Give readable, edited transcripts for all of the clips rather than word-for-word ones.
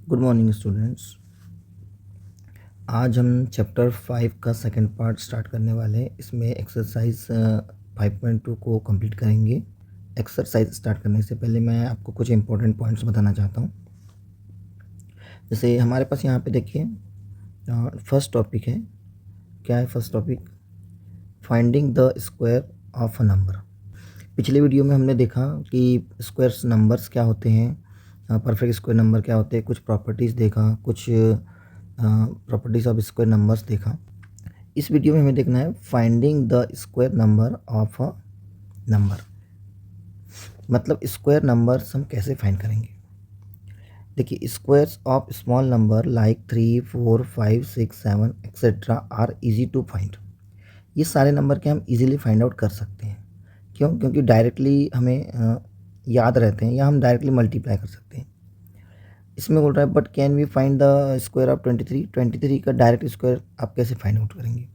Good morning students. आज हम chapter 5 का सेकंड पार्ट स्टार्ट करने वाले हैं। इसमें एक्सरसाइज 5.2 को कंप्लीट करेंगे। एक्सरसाइज स्टार्ट करने से पहले मैं आपको कुछ इंपॉर्टेंट पॉइंट्स बताना चाहता हूँ। जैसे हमारे पास यहाँ पे देखिए फर्स्ट टॉपिक है। क्या है first topic? Finding the square of a number. पिछले वीडियो में हमने देखा कि स्क्वायर्स नंबर्स क्या होते हैं, परफेक्ट स्क्वायर नंबर क्या होते हैं, कुछ प्रॉपर्टीज़ देखा, कुछ प्रॉपर्टीज़ ऑफ स्क्वायर नंबर्स देखा। इस वीडियो में हमें देखना है finding the square number of a number. मतलब स्क्वायर नंबर्स हम कैसे फाइंड करेंगे। देखिए, squares of small number like 3, 4, 5, 6, 7 etcetera are easy to find. ये सारे नंबर के हम इजीली फाइंड आउट कर सकते हैं। क्यों? क्योंकि डायरेक्टली हमें याद रहते हैं या हम डायरेक्टली मल्टीप्लाई कर सकते हैं। इसमें बोल रहा है but can we find the square of 23 का डायरेक्ट स्क्वायर आप कैसे फाइंड आउट करेंगे?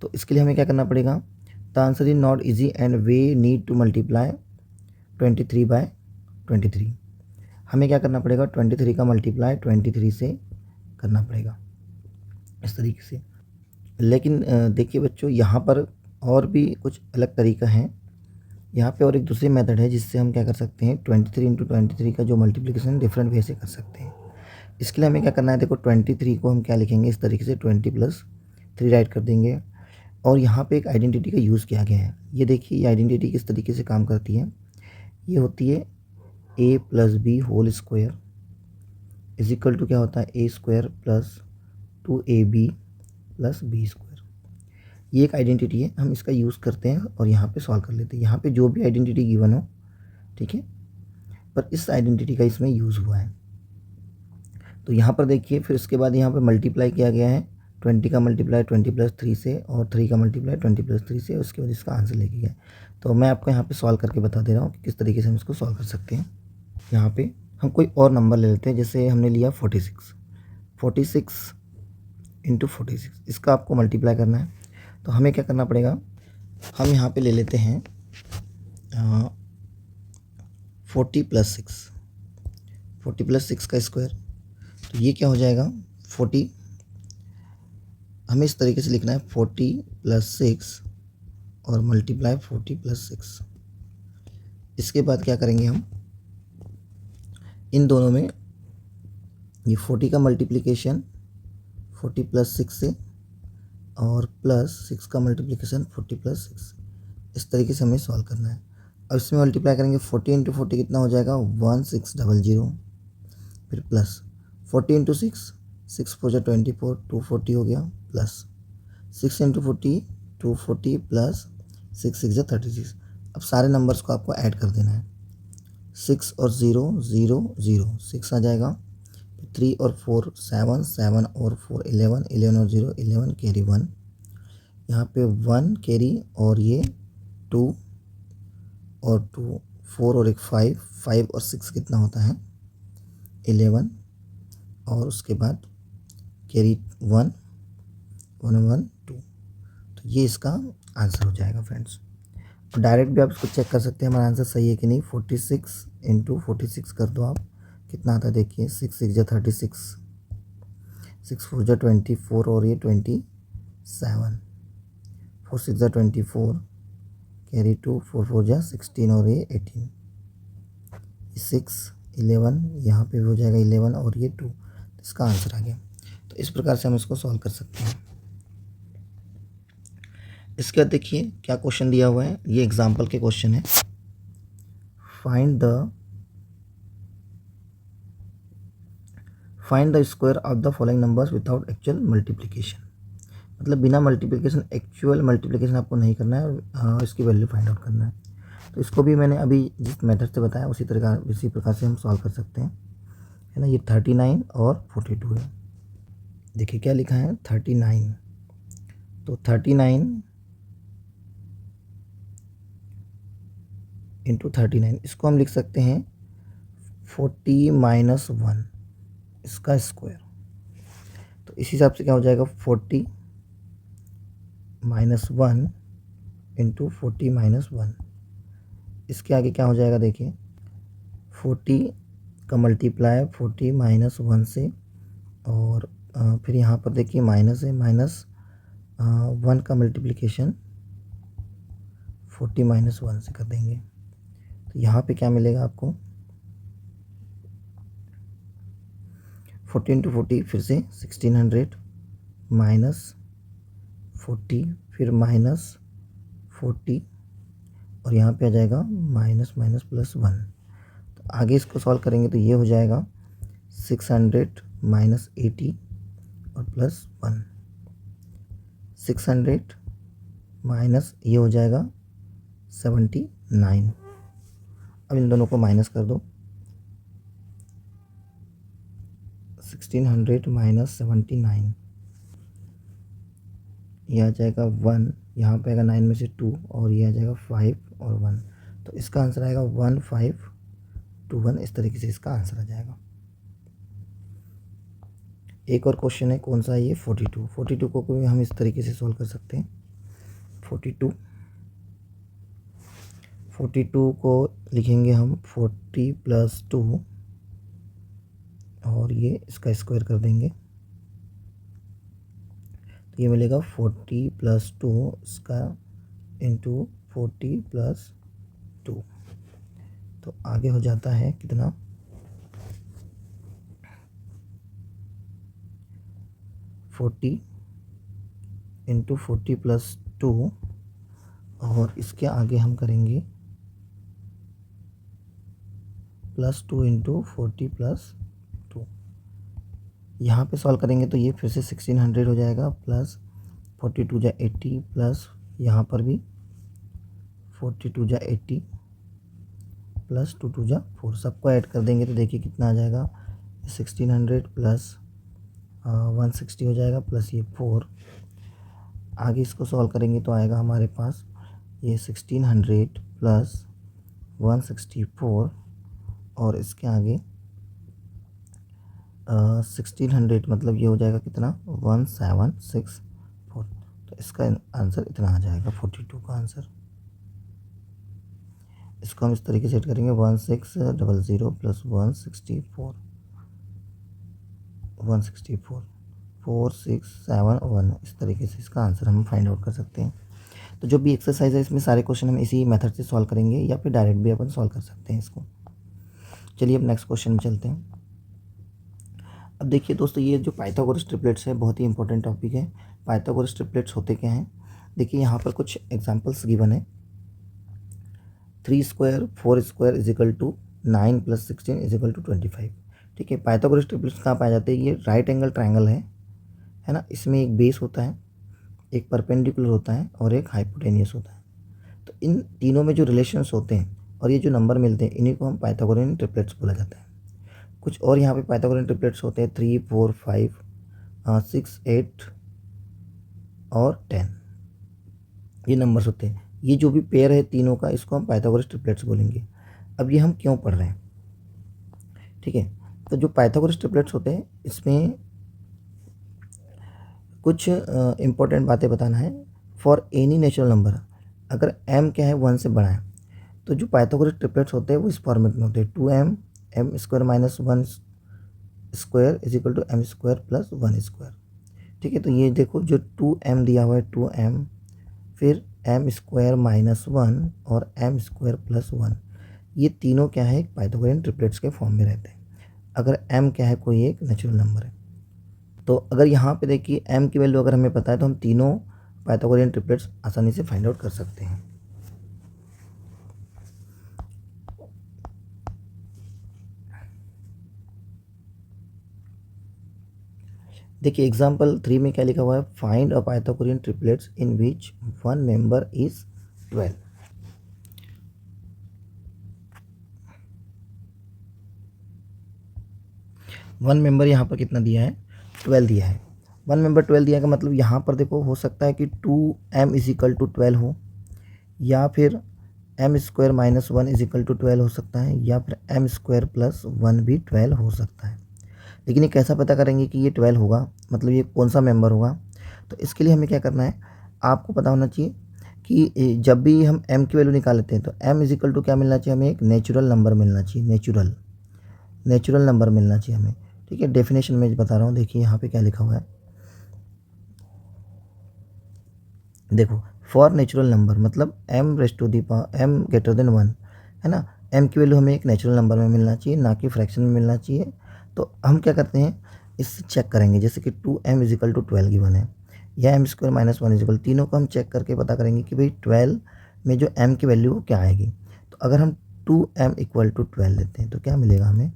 तो इसके लिए हमें क्या करना पड़ेगा? The answer is not easy and we need to multiply 23 by 23। हमें क्या करना पड़ेगा? 23 का मल्टीप्लाई 23 से करना पड़ेगा इस तरीके से। लेकिन देखिए बच्चों, यहाँ पर और भी कुछ अलग तरीका है। यहाँ पे और एक दूसरी मेथड है जिससे हम क्या कर सकते हैं, 23 इंटू 23 का जो मल्टीप्लिकेशन डिफरेंट वे से कर सकते हैं। इसके लिए हमें क्या करना है? देखो 23 को हम क्या लिखेंगे इस तरीके से, 20 + 3 राइट कर देंगे। और यहाँ पे एक आइडेंटिटी का यूज़ किया गया है। ये देखिए, ये आइडेंटिटी किस तरीके से काम करती है। ये होती है a + b whole square is equal to क्या होता है, a² + 2ab + b स्क्वायर। ये एक आइडेंटिटी है, हम इसका यूज़ करते हैं और यहाँ पे सॉल्व कर लेते हैं। यहाँ पे जो भी आइडेंटिटी गिवन हो, ठीक है, पर इस आइडेंटिटी का इसमें यूज़ हुआ है। तो यहाँ पर देखिए, फिर उसके बाद यहाँ पर मल्टीप्लाई किया गया है। 20 का मल्टीप्लाई 20 + 3 से और 3 का मल्टीप्लाई 20 + 3 से, उसके बाद इसका आंसर लेके गया। तो मैं आपको यहाँ पे सॉल्व करके बता दे रहा हूँ कि किस तरीके से हम इसको सॉल्व कर सकते हैं। यहाँ पे हम कोई और नंबर ले लेते हैं। जैसे हमने लिया 46 इंटू 46, इसका आपको मल्टीप्लाई करना है। तो हमें क्या करना पड़ेगा? हम यहाँ पे ले लेते हैं 40 + 6, 40 + 6 का स्क्वायर। तो ये क्या हो जाएगा? 40, हमें इस तरीके से लिखना है 40 + 6 और मल्टीप्लाई 40 + 6। इसके बाद क्या करेंगे हम? इन दोनों में ये 40 का मल्टीप्लिकेशन 40 + 6 से और प्लस 6 का मल्टीप्लिकेशन 40 + 6, इस तरीके से हमें सॉल्व करना है। अब इसमें मल्टीप्लाई करेंगे 40 इंटू 40 कितना हो जाएगा? 1600। फिर प्लस 40 इंटू 6, 6 4 जा 24, 240 हो गया, प्लस 6 इंटू 40, 240 प्लस 6 6 जा 36। अब सारे नंबर्स को आपको ऐड कर देना है। 6 और 0 0 0, 6 आ जाएगा। 3 और 4 7, 7 और 4 11, 11 और 0 11, कैरी 1, यहाँ पे 1 कैरी और ये 2 और 2, 4 और एक 5, 5 और 6 कितना होता है? 11 और उसके बाद कैरी 1 1 1 2। तो ये इसका आंसर हो जाएगा फ्रेंड्स। तो डायरेक्ट भी आप इसको चेक कर सकते हैं हमारा आंसर सही है कि नहीं। 46 इंटू 46 कर दो आप, कितना आता है देखिए, 6 6 जा 36, 6 4 जा 24 और ये 27, 4 6 जा 24, कैरी 2, 4 4 जा 16 और ये 18, 6 11, यहाँ पे भी हो जाएगा 11 और ये 2, इसका आंसर आ गया। तो इस प्रकार से हम इसको सॉल्व कर सकते हैं। इसके बाद देखिए क्या क्वेश्चन दिया हुआ है, ये एग्जाम्पल के क्वेश्चन है। Find the square of the following numbers without actual multiplication. मतलब बिना मल्टीप्लिकेशन, एक्चुअल मल्टीप्लिकेशन आपको नहीं करना है, इसकी वैल्यू फाइंड आउट करना है। तो इसको भी मैंने अभी जिस मेथड से बताया उसी प्रकार से हम सॉल्व कर सकते हैं, है ना। ये 39 और 42 है। देखिए क्या लिखा है, 39। तो 39 इंटू 39, इसको हम लिख सकते हैं 40 - 1, इसका स्क्वायर। तो इस हिसाब से क्या हो जाएगा, 40 - 1 इंटू 40 - 1। इसके आगे क्या हो जाएगा देखिए, 40 इसका मल्टीप्लाई 40 माइनस 1 से, और फिर यहाँ पर देखिए माइनस है, माइनस 1 का मल्टीप्लिकेशन 40 माइनस 1 से कर देंगे। तो यहाँ पे क्या मिलेगा आपको, 40 इंटू 40 फिर से 1600 माइनस 40 फिर माइनस 40 और यहाँ पे आ जाएगा माइनस माइनस प्लस 1। तो आगे इसको सॉल्व करेंगे तो ये हो जाएगा 600 माइनस 80 और प्लस 1। 600 माइनस ये हो जाएगा 79। अब इन दोनों को माइनस कर दो। 1600 माइनस 79, ये आ जाएगा 1, यहाँ पे आएगा 9 में से 2 और ये आ जाएगा 5 और 1। तो इसका आंसर आएगा 1521। इस तरीके से इसका आंसर आ जाएगा। एक और क्वेश्चन है, कौन सा है ये, 42 को भी हम इस तरीके से सॉल्व कर सकते हैं। 42 को लिखेंगे हम 40 प्लस 2 और ये इसका स्क्वायर कर देंगे तो ये मिलेगा 40 प्लस 2 इसका इंटू 40 प्लस 2। तो आगे हो जाता है कितना, 40 इंटू 40 प्लस 2 और इसके आगे हम करेंगे प्लस 2 इंटू 40 प्लस 2। यहाँ पे सॉल्व करेंगे तो ये फिर से 1600 हो जाएगा, प्लस 42 जा 80 प्लस यहाँ पर भी 42 जा 80 प्लस 2 जा 4। सबको ऐड कर देंगे तो देखिए कितना आ जाएगा, 1600 प्लस 160 हो जाएगा प्लस ये 4। आगे इसको सॉल्व करेंगे तो आएगा हमारे पास ये 1600 प्लस 164 और इसके आगे 1600 मतलब ये हो जाएगा कितना, 1764। तो इसका आंसर इतना आ जाएगा 42 का आंसर। इसको हम इस तरीके से सेट करेंगे, 1600 प्लस 164 4671, इस तरीके से इसका आंसर हम फाइंड आउट कर सकते हैं। तो जो भी एक्सरसाइज है इसमें सारे क्वेश्चन हम इसी मेथड से सॉल्व करेंगे या फिर डायरेक्ट भी अपन सॉल्व कर सकते हैं इसको। चलिए अब नेक्स्ट क्वेश्चन में चलते हैं। अब देखिए दोस्तों, ये जो पाइथागोरस ट्रिपलेट्स है बहुत ही इंपॉर्टेंट टॉपिक है। पाइथागोरस ट्रिपलेट्स होते क्या हैं, देखिए यहाँ पर कुछ एग्जांपल्स गिवन है। 3 square 4 square is equal to 9 plus 16 is equal to 25। ठीक है, पाइथागोरस ट्रिपलेट्स कहाँ पाए जाते हैं, ये राइट एंगल ट्रायंगल है ना। इसमें एक बेस होता है, एक परपेंडिकुलर होता है और एक हाइपोटेनियस होता है। तो इन तीनों में जो रिलेशंस होते हैं और ये जो नंबर मिलते हैं इन्हीं को हम पाइथागोरियन ट्रिपलेट्स बोला जाता है। कुछ और यहाँ पे पाइथागोरियन ट्रिपलेट्स होते हैं 3 4 5 6 8 और 10, ये नंबर्स होते हैं। ये जो भी पेयर है तीनों का, इसको हम पाइथागोरस ट्रिपलेट्स बोलेंगे। अब ये हम क्यों पढ़ रहे हैं, ठीक है। तो जो पाइथागोरस ट्रिपलेट्स होते हैं इसमें कुछ इंपॉर्टेंट बातें बताना है। फॉर एनी नेचुरल नंबर, अगर m क्या है 1 से बड़ा है, तो जो पाइथागोरस ट्रिपलेट्स होते हैं वो इस फॉर्मेट में होते हैं, 2m m square minus 1 square is equal to m square plus 1 square. ठीक है, तो ये देखो जो 2m दिया हुआ है 2m, फिर m स्क्वायर माइनस 1 और m स्क्वायर प्लस 1, ये तीनों क्या है पाइथागोरियन ट्रिपलेट्स के फॉर्म में रहते हैं। अगर m क्या है कोई एक नेचुरल नंबर है, तो अगर यहाँ पे देखिए m की वैल्यू अगर हमें पता है तो हम तीनों पाइथागोरियन ट्रिपलेट्स आसानी से फाइंड आउट कर सकते हैं। देखिए एग्जाम्पल 3 में क्या लिखा हुआ है, find a Pythagorean triplets in which one member is 12। One member यहाँ पर कितना दिया है, 12 दिया है। वन मेंबर 12 दिया का मतलब यहाँ पर देखो हो सकता है कि 2m इज इक्वल टू 12 हो, या फिर m square minus 1 is equal to 12 हो सकता है, या फिर m स्क्वायर प्लस 1 भी 12 हो सकता है। लेकिन ये कैसा पता करेंगे कि ये 12 होगा, मतलब ये कौन सा मेंबर होगा। तो इसके लिए हमें क्या करना है, आपको पता होना चाहिए कि जब भी हम m की वैल्यू निकाल लेते हैं तो m इज इक्वल टू क्या मिलना चाहिए, हमें एक नेचुरल नंबर मिलना चाहिए, नेचुरल। नेचुरल नंबर मिलना चाहिए हमें, ठीक है। डेफिनेशन में बता रहा हूँ, देखिए यहाँ पे क्या लिखा हुआ है, देखो फॉर नेचुरल नंबर मतलब m raise to the power m greater than 1, है ना। m की वैल्यू हमें एक नेचुरल नंबर में मिलना चाहिए, ना कि फ्रैक्शन में मिलना चाहिए। तो हम क्या करते हैं, इससे चेक करेंगे, जैसे कि 2m इजिकल टू 12 गिवन है, या m स्क्वायर माइनस 1 इजिकल, तीनों को हम चेक करके पता करेंगे कि भाई 12 में जो m की वैल्यू वो क्या आएगी। तो अगर हम 2m इक्वल टू 12 लेते हैं तो क्या मिलेगा हमें,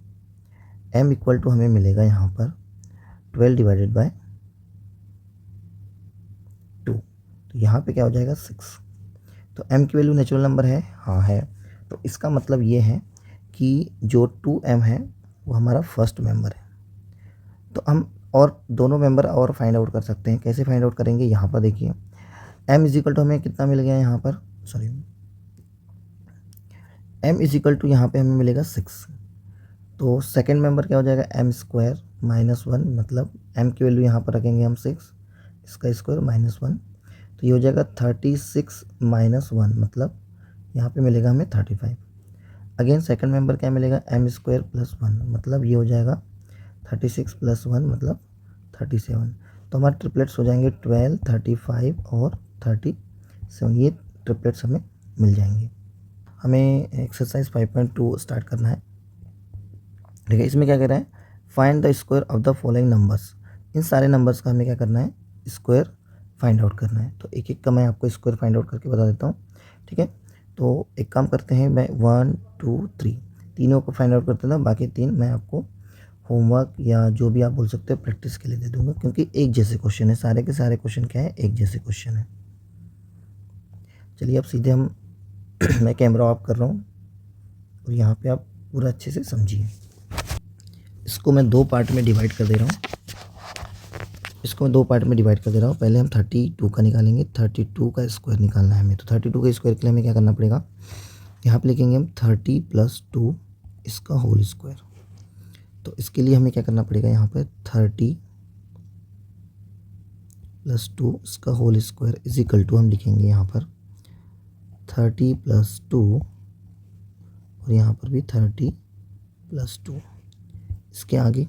m इक्वल टू हमें मिलेगा यहाँ पर 12 डिवाइडेड बाय 2, तो यहाँ पे क्या हो जाएगा 6। तो m की वैल्यू नेचुरल नंबर है, हाँ है। तो इसका मतलब ये है कि जो 2m है वो हमारा फर्स्ट मेंबर है। तो हम और दोनों मेंबर और फाइंड आउट कर सकते हैं। कैसे फाइंड आउट करेंगे, यहाँ पर देखिए m इज इक्वल टू हमें कितना मिल गया यहाँ पर, sorry m is equal to यहाँ पे हमें मिलेगा 6। तो सेकेंड मेंबर क्या हो जाएगा, m स्क्वायर माइनस 1, मतलब m की वैल्यू यहाँ पर रखेंगे हम 6, इसका स्क्वायर माइनस 1, तो ये हो जाएगा 36 माइनस 1, मतलब यहाँ पे मिलेगा हमें 35। अगेन सेकंड मेंबर क्या मिलेगा, m स्क्वायर प्लस 1, मतलब ये हो जाएगा 36 प्लस 1 मतलब 37। तो हमारे ट्रिपलेट्स हो जाएंगे 12, 35 और 37, ये ट्रिपलेट्स हमें मिल जाएंगे। हमें एक्सरसाइज 5.2 स्टार्ट करना है, ठीक है। इसमें क्या कह रहा है, find the square of the following numbers. इन सारे नंबर्स का हमें क्या करना है, स्क्वायर फाइंड आउट करना है। तो एक एक का मैं आपको स्क्वायर फाइंड आउट करके बता देता हूँ, ठीक है। तो एक काम करते हैं, मैं 1 2 3 तीनों को फाइंड आउट करते हैं, बाकी 3 मैं आपको होमवर्क या जो भी आप बोल सकते हो प्रैक्टिस के लिए दे दूंगा, क्योंकि एक जैसे क्वेश्चन है, सारे के सारे क्वेश्चन क्या है, एक जैसे क्वेश्चन है। चलिए अब सीधे हम मैं कैमरा ऑफ कर रहा हूँ और यहाँ पे आप पूरा अच्छे से समझिए। इसको मैं दो पार्ट में डिवाइड कर दे रहा हूँ, पहले हम 32 का निकालेंगे, 32 का स्क्वायर निकालना है हमें। तो 32 के स्क्वायर के लिए हमें क्या करना पड़ेगा, यहाँ पे लिखेंगे हम 30 + 2 इसका होल स्क्वायर। तो इसके लिए हमें क्या करना पड़ेगा, यहाँ पे 30 + 2 इसका whole square is equal to हम लिखेंगे यहाँ पर 30 + 2 और यहाँ पर भी 30 + 2। इसके आगे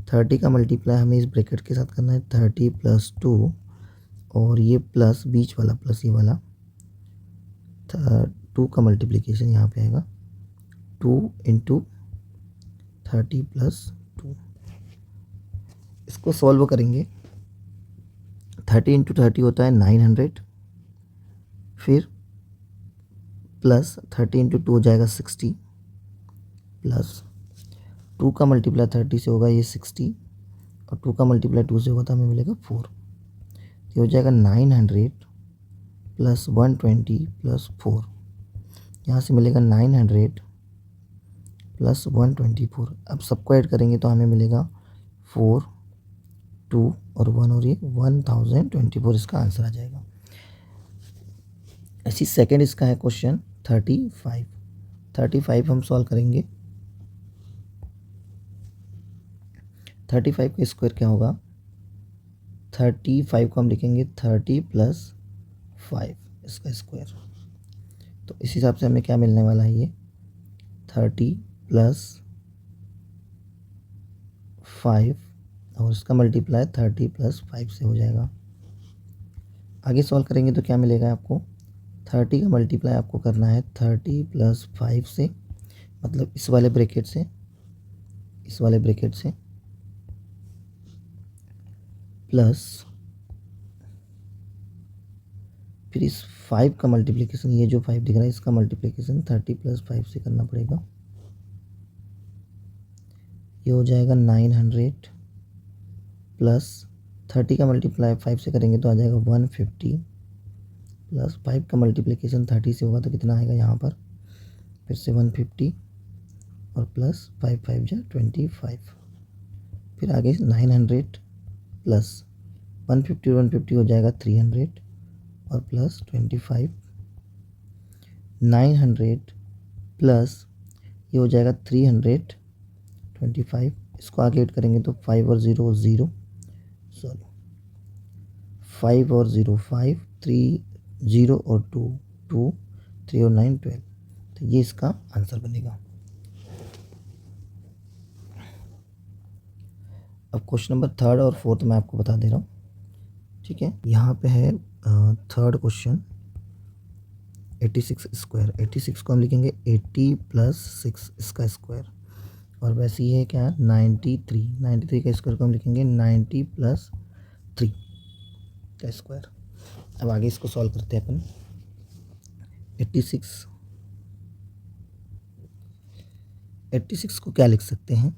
30 का मल्टीप्लाई हमें इस ब्रैकेट के साथ करना है, 30 + 2 और ये प्लस बीच वाला प्लस ये वाला 2 का मल्टीप्लिकेशन यहाँ पे आएगा 2 × 30 + 2। इसको सॉल्व करेंगे, 30 × 30 होता है 900, फिर प्लस 30 × 2 हो जाएगा 60, प्लस 2 का मल्टीप्लाई 30 से होगा ये 60 और 2 का मल्टीप्लाई 2 से होगा तो हमें मिलेगा 4। ये हो जाएगा 900 + 120 + 4, यहाँ से मिलेगा 900 + 124। अब सबको ऐड करेंगे तो हमें मिलेगा 4 2 और 1 और ये 1024 इसका आंसर आ जाएगा। ऐसी सेकंड इसका है क्वेश्चन 35 हम सॉल्व करेंगे। 35 का स्क्वायर क्या होगा, 35 को हम लिखेंगे 30 + 5 इसका स्क्वायर। तो इस हिसाब से हमें क्या मिलने वाला है, ये 30 + 5 और इसका मल्टीप्लाई 30 + 5 से हो जाएगा। आगे सॉल्व करेंगे तो क्या मिलेगा आपको, 30 का मल्टीप्लाई आपको करना है 30 + 5 से, मतलब इस वाले ब्रैकेट से, प्लस फिर इस 5 का मल्टीप्लिकेशन, ये जो 5 दिख रहा है इसका मल्टीप्लिकेशन 30 + 5 से करना पड़ेगा। ये हो जाएगा 900 प्लस 30 का मल्टीप्लाई 5 से करेंगे तो आ जाएगा 150 प्लस 5 का मल्टीप्लिकेशन 30 से होगा तो कितना आएगा यहाँ पर, फिर से 150 और प्लस 5 5 जा 25, फिर आगे 900 प्लस 150 हो जाएगा 300 और प्लस 25, 900 प्लस ये हो जाएगा 325, इसको आगे ऐड करेंगे तो 5 और 0 0, सॉरी 5 और 0 5, 3 0 और 2 2, 3 और 9 12। तो ये इसका आंसर बनेगा। अब क्वेश्चन नंबर थर्ड और फोर्थ मैं आपको बता दे रहा हूँ, ठीक है। यहाँ पे है थर्ड क्वेश्चन 86 स्क्वायर। 86 को हम लिखेंगे 80 प्लस 6 इसका स्क्वायर, और वैसे ही है क्या 93 का स्क्वायर को हम लिखेंगे 90 प्लस 3 का स्क्वायर। अब आगे इसको सॉल्व करते हैं अपन। 86 को क्या लिख सकते हैं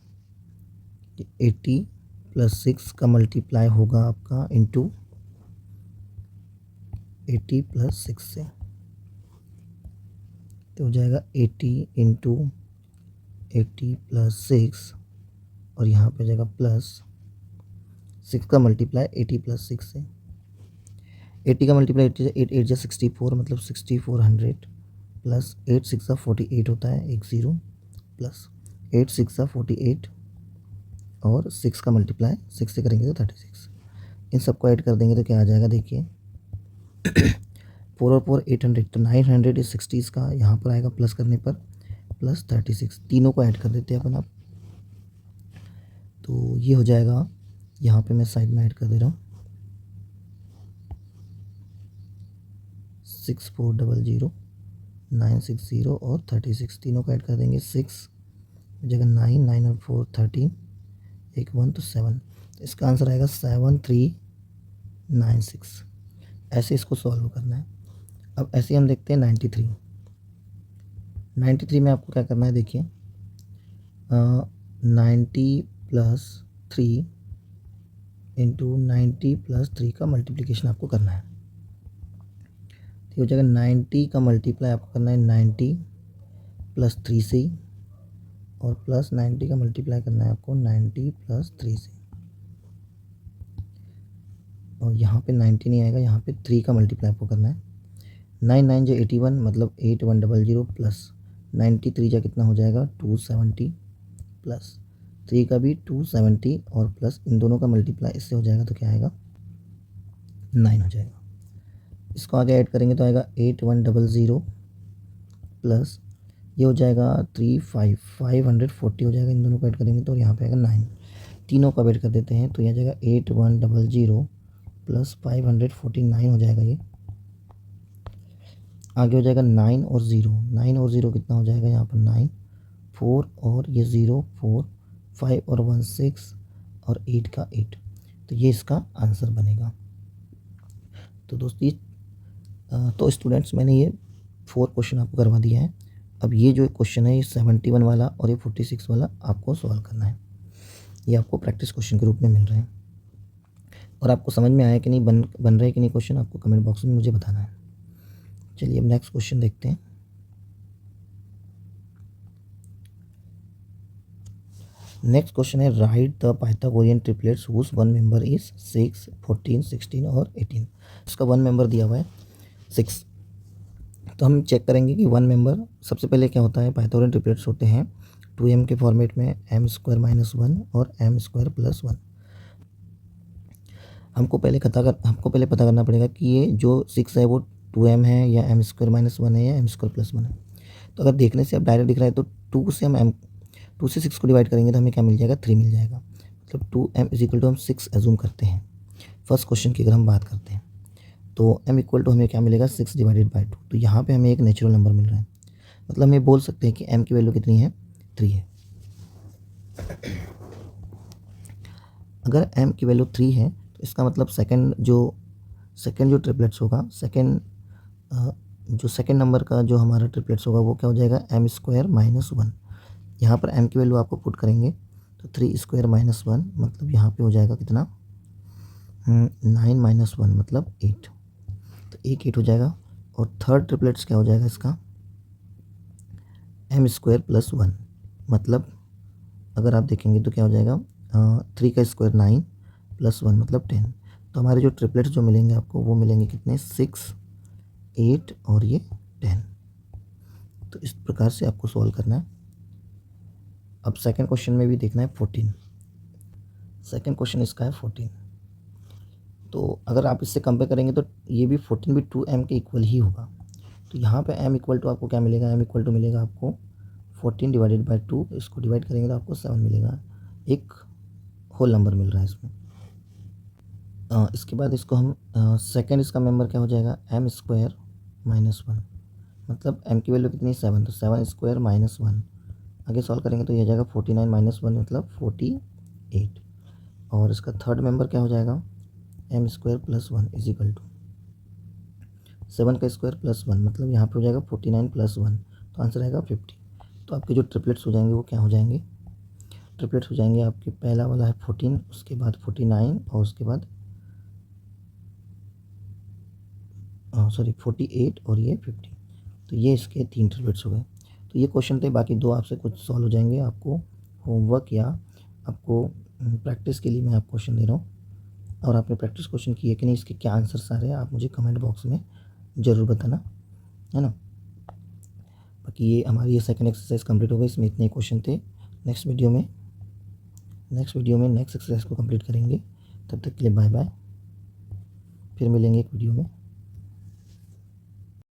कि 80 प्लस 6 का मल्टीप्लाई होगा आपका इंटू 80 प्लस 6 से, तो हो जाएगा 80 इंटू 80 प्लस 6, और यहाँ पे हो जाएगा प्लस 6 का मल्टीप्लाई 80 प्लस 6 से। 80 का मल्टीप्लाई 80 से 8 8 जा 64, मतलब 6400 प्लस 8 6 जा 48 होता है, 10 प्लस 8 6 जा 48, और 6 का मल्टीप्लाई 6 से करेंगे तो 36। इन सबको ऐड कर देंगे तो क्या आ जाएगा, देखिए 4 और 4 800, तो 900 इस 60 का यहाँ पर आएगा प्लस करने पर, प्लस 36। तीनों को ऐड कर देते हैं अपन अब, तो ये हो जाएगा, यहाँ पे मैं साइड में ऐड कर दे रहा हूँ 6400 960 और 36, तीनों को ऐड कर देंगे। 6 जगह 9 9 और 4 13, एक 1 तो 7, इसका आंसर आएगा 7396। ऐसे इसको सॉल्व करना है। अब ऐसे हम देखते हैं 93 में आपको क्या करना है, देखिए 90 प्लस 3 इंटू 90 प्लस 3 का मल्टीप्लिकेशन आपको करना है। तो हो जाएगा 90 का मल्टीप्लाई आपको करना है 90 प्लस 3 से, और प्लस 90 का मल्टीप्लाई करना है आपको 90 प्लस 3 से, और यहाँ पे 90 नहीं आएगा, यहाँ पे 3 का मल्टीप्लाई आपको करना है। 9 9 जो 81, मतलब 8100 प्लस 93 जा कितना हो जाएगा 270, प्लस 3 का भी 270, और प्लस इन दोनों का मल्टीप्लाई इससे हो जाएगा तो क्या आएगा 9 हो जाएगा। इसको आगे ऐड करेंगे तो आएगा 8100 प्लस ये हो जाएगा 540 हो जाएगा। इन दोनों को ऐड करेंगे तो यहाँ पे आएगा 9। तीनों को ऐड कर देते हैं तो यह जाएगा 8100 प्लस 549 हो जाएगा। ये आगे हो जाएगा 9 और 0, 9 और 0 कितना हो जाएगा यहाँ पर 9, 4 और ये 0 4, 5 और 1 6, और 8 का 8, तो ये इसका आंसर बनेगा। तो दोस्तों तो स्टूडेंट्स मैंने ये 4 क्वेश्चन आपको करवा दिया है। अब ये जो क्वेश्चन है ये 71 वाला और ये 46 वाला आपको सॉल्व करना है। ये आपको प्रैक्टिस क्वेश्चन के रूप में मिल रहे हैं, और आपको समझ में आया कि नहीं, बन रहे कि नहीं क्वेश्चन, आपको कमेंट बॉक्स में मुझे बताना है। चलिए अब नेक्स्ट क्वेश्चन देखते हैं। नेक्स्ट क्वेश्चन है write the Pythagorean triplets whose one member is 6 14 16 और 18। इसका वन मेंबर दिया हुआ है 6, तो हम चेक करेंगे कि वन मेंबर सबसे पहले क्या होता है। पाइथागोरियन ट्रिपलेट्स होते हैं 2m के फॉर्मेट में, m² - 1 और m² + 1। हमको पहले पता करना पड़ेगा कि ये जो 6 है वो 2m है या m² - 1 है या m² + 1 है। तो अगर देखने से अब डायरेक्ट दिख रहा है तो 2 से 6 को डिवाइड करेंगे तो हमें क्या मिल जाएगा 3 मिल जाएगा, मतलब 2m = हम 6 एज्यूम करते हैं। फर्स्ट क्वेश्चन की अगर हम बात करते हैं तो m = हमें क्या मिलेगा 6 / 2, तो यहाँ पे हमें एक नेचुरल नंबर मिल रहा है, मतलब हम ये बोल सकते हैं कि m की वैल्यू कितनी है 3 है। अगर m की वैल्यू 3 है तो इसका मतलब सेकंड जो ट्रिपलेट्स होगा, सेकंड नंबर का जो हमारा ट्रिपलेट्स होगा वो क्या हो जाएगा m² - 1। यहाँ पर m की वैल्यू आपको पुट करेंगे तो 3² - 1, मतलब यहाँ पे हो जाएगा कितना 9 - 1 मतलब 8, तो 8 हो जाएगा। और थर्ड ट्रिपलेट्स क्या हो जाएगा इसका m² + 1, मतलब अगर आप देखेंगे तो क्या हो जाएगा 3 का स्क्वायर 9 + 1 मतलब 10। तो हमारे जो ट्रिपलेट्स जो मिलेंगे आपको वो मिलेंगे कितने 6 8 और ये 10। तो इस प्रकार से आपको सॉल्व करना है। अब सेकंड क्वेश्चन में भी देखना है 14। सेकंड क्वेश्चन इसका है 14, तो अगर आप इससे कंपेयर करेंगे तो ये भी 14 भी 2m के इक्वल ही होगा। तो यहाँ पे m = आपको क्या मिलेगा, m = मिलेगा आपको 14 / 2, इसको डिवाइड करेंगे तो आपको 7 मिलेगा। एक होल नंबर मिल रहा है इसमें। इसके बाद इसको हम सेकेंड इसका मेंबर क्या हो जाएगा, एम स्क्वायर माइनस वन, मतलब एम की वैल्यू कितनी, 7, तो 7 स्क्वायर माइनस वन। आगे सॉल्व करेंगे तो ये हो जाएगा 49 माइनस वन मतलब 48। और इसका थर्ड मेंबर क्या हो जाएगा, M square plus one is equal to 7 का स्क्वायर प्लस वन, मतलब यहाँ पे हो जाएगा 49 प्लस वन, तो आंसर आएगा 50। तो आपके जो ट्रिपलेट्स हो जाएंगे वो क्या हो जाएंगे, ट्रिपलेट्स हो जाएंगे आपके, पहला वाला है 14, उसके बाद 49 और उसके बाद 48 और ये 50। तो ये इसके 3 ट्रिपलेट्स हो गए। तो ये क्वेश्चन थे, बाकी 2 आपसे कुछ सॉल्व हो जाएंगे। आपको होमवर्क या आपको प्रैक्टिस के लिए मैं आपको क्वेश्चन दे रहा हूँ, और आपने प्रैक्टिस क्वेश्चन किए कि नहीं, इसके क्या आंसर्स आ रहे हैं आप मुझे कमेंट बॉक्स में ज़रूर बताना, है ना। बाकी ये हमारी ये सेकंड एक्सरसाइज कंप्लीट हो गई, इसमें इतने क्वेश्चन थे। नेक्स्ट वीडियो में नेक्स्ट एक्सरसाइज को कंप्लीट करेंगे। तब तक के लिए बाय बाय, फिर मिलेंगे एक वीडियो में।